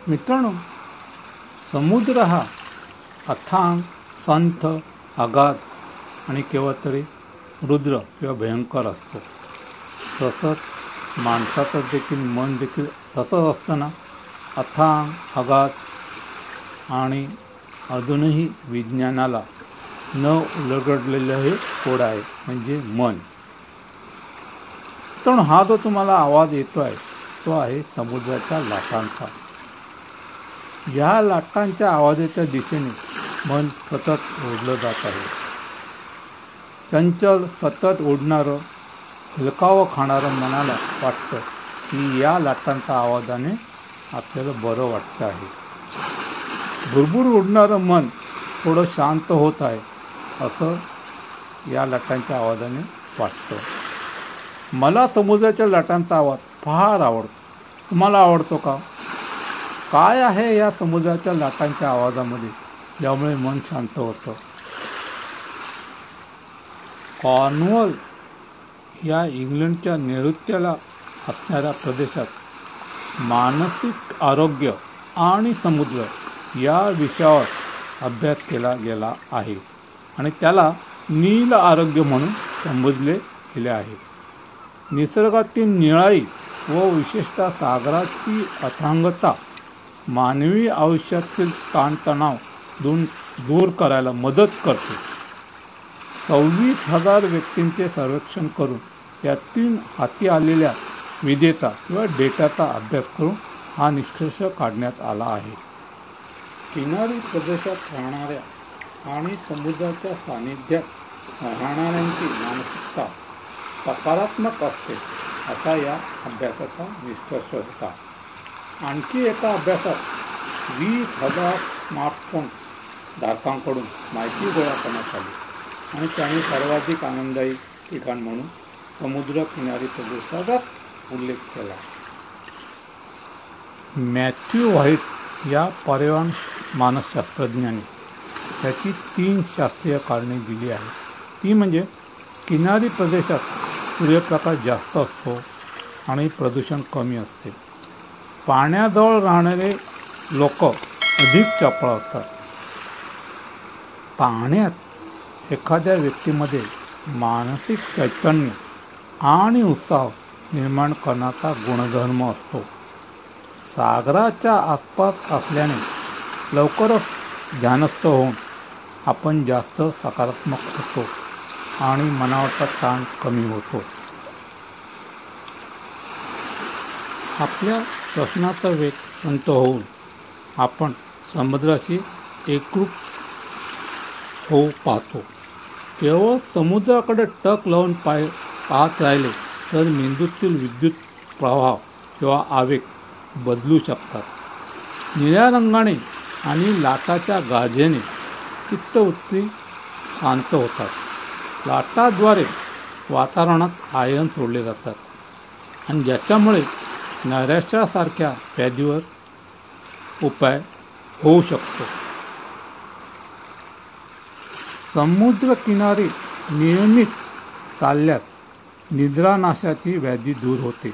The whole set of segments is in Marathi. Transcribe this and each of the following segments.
मित्रांनो, समुद्र हा अथांग, संथ, अगाध आणि केव्हा तरी रुद्र किंवा भयंकर असतो. तसंच माणसाचं देखील मन देखील तसंच असतं ना, अथांग, अगाध आणि अजूनही विज्ञानाला न उलगडलेलं हे कोड आहे, म्हणजे मन. तर हा जो तुम्हाला आवाज येतो आहे तो आहे समुद्राच्या लाटांचा. या लाटांच्या आवाजाच्या दिशेने मन सतत ओढलं जात आहे. चंचल सतत ओढणारं, हेलकावं खाणारं मनाला वाटतं की या लाटांच्या आवाजाने आपल्याला बरं वाटतं आहे. भुरभुर उडणारं मन थोडं शांत होत आहे असं या लाटांच्या आवाजाने वाटतं. मला समुद्राच्या लाटांचा आवाज फार आवडतो. तुम्हाला आवडतो का? काय आहे या समुद्राच्या लाटांच्या आवाजामध्ये ज्यामुळे मन शांत होतं? कॉर्नवॉल या इंग्लंडच्या नैऋत्याला असणाऱ्या प्रदेशात मानसिक आरोग्य आणि समुद्र या विषयावर अभ्यास केला गेला आहे आणि त्याला नील आरोग्य म्हणून संबोधले गेले आहे. निसर्गातील निळाई व विशेषतः सागराची अथांगता मानवी आयुष्यातील ताणतणाव दूर करायला मदत करते. 26,000 व्यक्तींचे सर्वेक्षण करून त्यातून हाती आलेल्या विजेचा किंवा डेटाचा अभ्यास करून हा निष्कर्ष काढण्यात आला आहे. किनारी प्रदेशात राहणाऱ्या आणि समुद्राच्या सानिध्यात राहणाऱ्यांची मानसिकता सकारात्मक असते असा या अभ्यासाचा निष्कर्ष होता. आणखी एका अभ्यासात 20,000 स्मार्टफोन धारकांकडून माहिती गोळा करण्यात आली आणि त्यांनी सर्वाधिक आनंददायी ठिकाण म्हणून समुद्र किनारी प्रदेशाचा उल्लेख केला. मॅथ्यू व्हाईट या पर्यावरण मानसशास्त्रज्ञाने त्याची 3 शास्त्रीय कारणे दिली आहेत. ती म्हणजे किनारी प्रदेशात सूर्यप्रकाश जास्त असतो आणि प्रदूषण कमी असते. पाण्याजवळ राहणारे लोक अधिक चपळ असतात. पाण्यात एखाद्या व्यक्तीमध्ये मानसिक चैतन्य आणि उत्साह निर्माण करण्याचा गुणधर्म असतो. सागराच्या आसपास असल्याने लवकरच ध्यानस्थ होऊन आपण जास्त सकारात्मक होतो आणि मनावरचा ताण कमी होतो. आपल्या श्वसनाचा वेग शांत होऊन आपण समुद्राशी एकरूप होऊ पाहतो. केवळ समुद्राकडे टक लावून पाहत राहिले तर मेंदूतील विद्युत प्रवाह किंवा आवेग बदलू शकतात. निळ्या रंगाने आणि लाटाच्या गाजेने चित्तवृत्ती शांत होतात. लाटाद्वारे वातावरणात आयन सोडले जातात आणि ज्याच्यामुळे नैराश्यासारख्या व्याधीवर उपाय होऊ शकतो. समुद्रकिनारी नियमित चालल्यास निद्रानाशाची व्याधी दूर होते.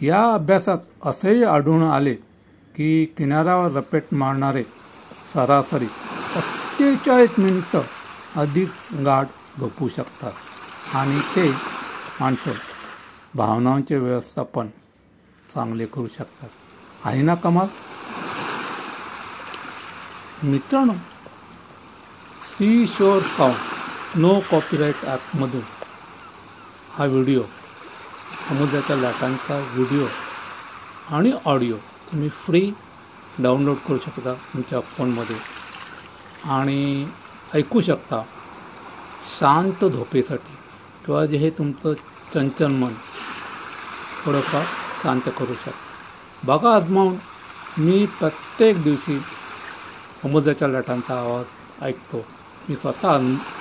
या अभ्यासात असेही आढळून आले की किनाऱ्यावर रपेट मारणारे सरासरी 47 मिनिटं अधिक गाढ झोपू शकतात आणि ते माणसं भावनांचे व्यवस्थापन चांगले करू शकतात. आहे ना कमाल? मित्रांनो, सी शोर साऊंड नो कॉपीराईट ॲपमधून हा व्हिडिओ, समुद्राच्या लाटांचा व्हिडिओ आणि ऑडिओ तुम्ही फ्री डाउनलोड करू शकता तुमच्या फोनमध्ये आणि ऐकू शकता शांत झोपेसाठी किंवा जे हे तुमचं चंचल मन थोडंफार शांत करू शकता. बघा आजमावून. मी प्रत्येक दिवशी समुद्राच्या लाटांचा आवाज ऐकतो. मी स्वतः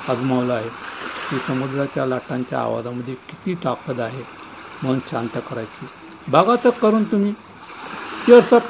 आजमावलं आहे की समुद्राच्या लाटांच्या आवाजामध्ये किती ताकद आहे मन शांत करायची. बघा तर करून तुम्ही. Cheers up.